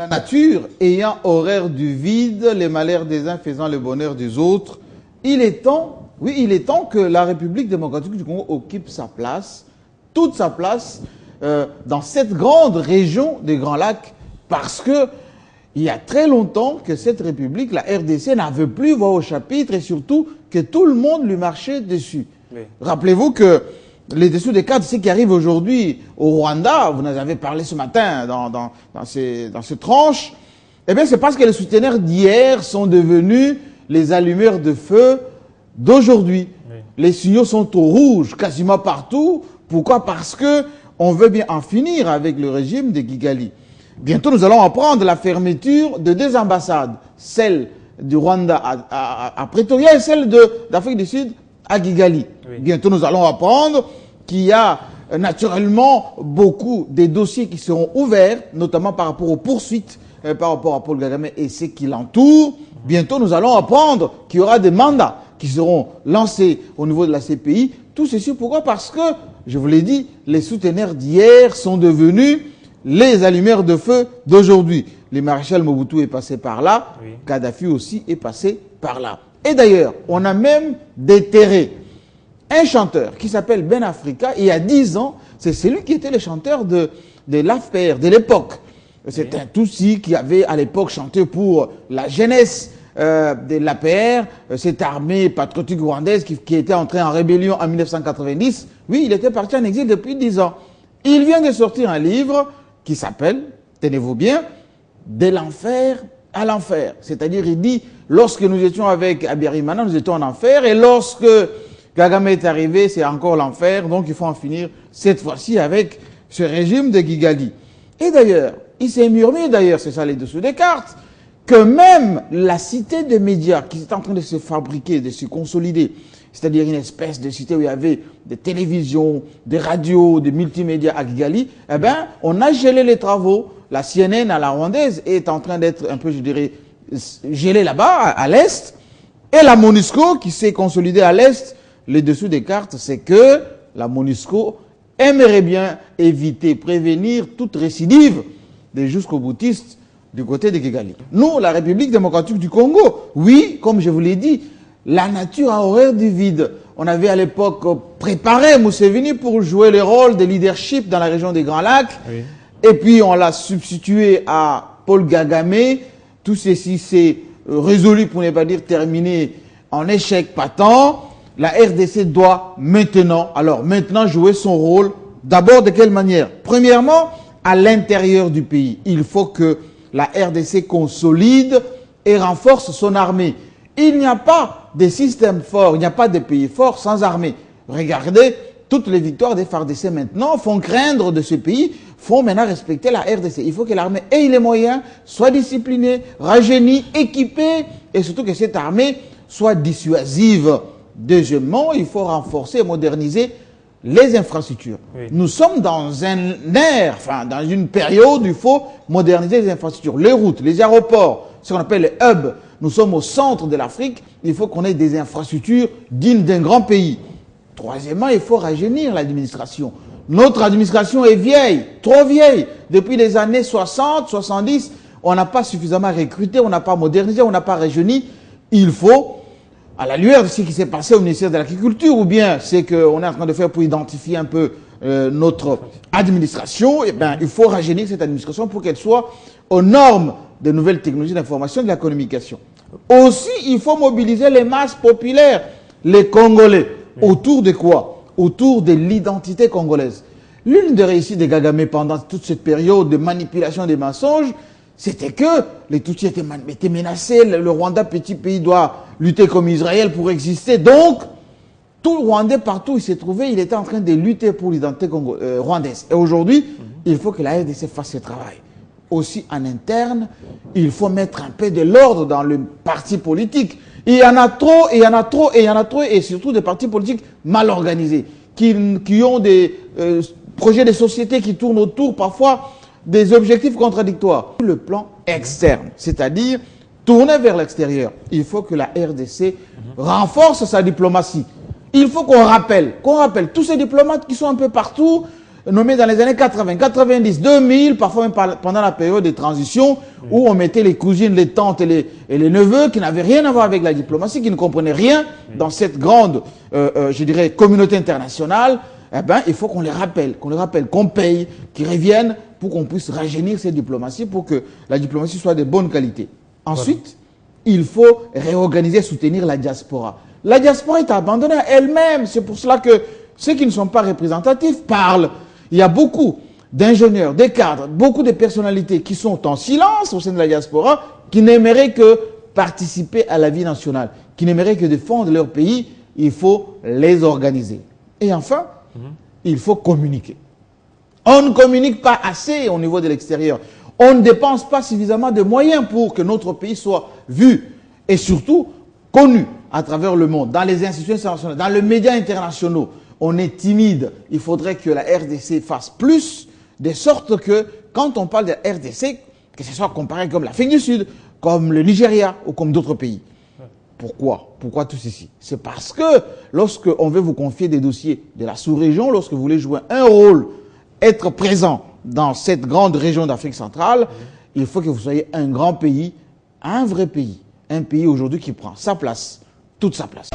La nature ayant horreur du vide, les malheurs des uns faisant le bonheur des autres, il est temps, oui, il est temps que la République démocratique du Congo occupe sa place, toute sa place, dans cette grande région des Grands Lacs, parce que il y a très longtemps que cette République, la RDC, n'en veut plus voir au chapitre et surtout que tout le monde lui marchait dessus. Oui. Rappelez-vous que les dessous des cartes, ce qui arrive aujourd'hui au Rwanda, vous en avez parlé ce matin dans ces tranches, eh bien c'est parce que les souteneurs d'hier sont devenus les allumeurs de feu d'aujourd'hui. Oui. Les signaux sont au rouge quasiment partout. Pourquoi? Parce que on veut bien en finir avec le régime de Kigali. Bientôt, nous allons apprendre la fermeture de 2 ambassades, celle du Rwanda à Pretoria et celle d'Afrique du Sud à Kigali. Oui. Bientôt, nous allons apprendre qu'il y a naturellement beaucoup de dossiers qui seront ouverts, notamment par rapport aux poursuites, par rapport à Paul Kagame et ceux qui l'entourent. Bientôt, nous allons apprendre qu'il y aura des mandats qui seront lancés au niveau de la CPI. Tout ceci, pourquoi? Parce que, je vous l'ai dit, les souteneurs d'hier sont devenus les allumeurs de feu d'aujourd'hui. Le maréchal Mobutu est passé par là, oui. Kadhafi aussi est passé par là. Et d'ailleurs, on a même déterré un chanteur qui s'appelle Ben Africa, il y a 10 ans, c'est celui qui était le chanteur de l'AFPR, de l'époque. C'est oui. Un Tutsi qui avait à l'époque chanté pour la jeunesse de l'APR, cette armée patriotique rwandaise qui était entrée en rébellion en 1990. Oui, il était parti en exil depuis 10 ans. Il vient de sortir un livre qui s'appelle, tenez-vous bien, de l'enfer à l'enfer. C'est-à-dire, il dit, lorsque nous étions avec Abiyarimana, nous étions en enfer, et lorsque Kagame est arrivé, c'est encore l'enfer, donc il faut en finir cette fois-ci avec ce régime de Kigali. Et d'ailleurs, il s'est murmuré, d'ailleurs, c'est ça les dessous des cartes, que même la cité des médias qui est en train de se fabriquer, de se consolider, c'est-à-dire une espèce de cité où il y avait des télévisions, des radios, des multimédias à Kigali, eh bien, on a gelé les travaux. La CNN à la rwandaise est en train d'être un peu, je dirais, gelée là-bas, à l'est. Et la MONUSCO, qui s'est consolidée à l'est, les dessous des cartes, c'est que la MONUSCO aimerait bien éviter, prévenir toute récidive des jusqu'au-boutistes du côté de Kigali. Nous, la République démocratique du Congo, oui, comme je vous l'ai dit, la nature a horreur du vide. On avait à l'époque préparé Museveni pour jouer le rôle de leadership dans la région des Grands Lacs. Oui. Et puis on l'a substitué à Paul Kagame. Tout ceci s'est résolu, pour ne pas dire terminé, en échec patent. La RDC doit maintenant jouer son rôle. D'abord, de quelle manière? Premièrement, à l'intérieur du pays. Il faut que la RDC consolide et renforce son armée. Il n'y a pas de système fort, il n'y a pas de pays fort sans armée. Regardez, toutes les victoires des FARDC maintenant font craindre de ce pays, font maintenant respecter la RDC. Il faut que l'armée ait les moyens, soit disciplinée, rajeunie, équipée, et surtout que cette armée soit dissuasive. Deuxièmement, il faut renforcer et moderniser les infrastructures. Oui. Nous sommes dans un ère, dans une période où il faut moderniser les infrastructures, les routes, les aéroports, ce qu'on appelle les hubs. Nous sommes au centre de l'Afrique, il faut qu'on ait des infrastructures dignes d'un grand pays. Troisièmement, il faut rajeunir l'administration. Notre administration est vieille, trop vieille. Depuis les années 60, 70, on n'a pas suffisamment recruté, on n'a pas modernisé, on n'a pas rajeuni. Il faut, à la lueur de ce qui s'est passé au ministère de l'Agriculture, ou bien ce qu'on est en train de faire pour identifier un peu notre administration, eh bien, il faut rajeunir cette administration pour qu'elle soit aux normes des nouvelles technologies d'information et de la communication. Aussi, il faut mobiliser les masses populaires, les Congolais. Oui. Autour de quoi? Autour de l'identité congolaise. L'une des réussites de Kagame pendant toute cette période de manipulation des mensonges, c'était que les Tutsis étaient menacés, le Rwanda, petit pays, doit lutter comme Israël pour exister. Donc, tout le Rwandais, partout où il s'est trouvé, il était en train de lutter pour l'identité rwandaise. Et aujourd'hui, il faut que la RDC fasse ce travail. Aussi en interne, il faut mettre un peu de l'ordre dans le parti politique. Il y en a trop, et il y en a trop, et il y en a trop, et surtout des partis politiques mal organisés, qui ont des projets de société qui tournent autour parfois des objectifs contradictoires. Le plan externe, c'est-à-dire tourner vers l'extérieur. Il faut que la RDC renforce sa diplomatie. Il faut qu'on rappelle tous ces diplomates qui sont un peu partout, nommés dans les années 80, 90, 2000, parfois même pendant la période de transition, où on mettait les cousines, les tantes et les neveux qui n'avaient rien à voir avec la diplomatie, qui ne comprenaient rien dans cette grande, je dirais, communauté internationale. Eh ben, il faut qu'on les rappelle, qu'on paye, qu'ils reviennent pour qu'on puisse rajeunir cette diplomatie, pour que la diplomatie soit de bonne qualité. Ensuite, il faut réorganiser, soutenir la diaspora. La diaspora est abandonnée à elle-même. C'est pour cela que ceux qui ne sont pas représentatifs parlent. Il y a beaucoup d'ingénieurs, des cadres, beaucoup de personnalités qui sont en silence au sein de la diaspora, qui n'aimeraient que participer à la vie nationale, qui n'aimeraient que défendre leur pays. Il faut les organiser. Et enfin, il faut communiquer. On ne communique pas assez au niveau de l'extérieur. On ne dépense pas suffisamment de moyens pour que notre pays soit vu et surtout connu à travers le monde, dans les institutions internationales, dans les médias internationaux. On est timide. Il faudrait que la RDC fasse plus, de sorte que quand on parle de la RDC, que ce soit comparé comme l'Afrique du Sud, comme le Nigeria ou comme d'autres pays. Pourquoi? Pourquoi tout ceci? C'est parce que lorsque on veut vous confier des dossiers de la sous-région, lorsque vous voulez jouer un rôle, être présent dans cette grande région d'Afrique centrale, il faut que vous soyez un grand pays, un vrai pays. Un pays aujourd'hui qui prend sa place, toute sa place.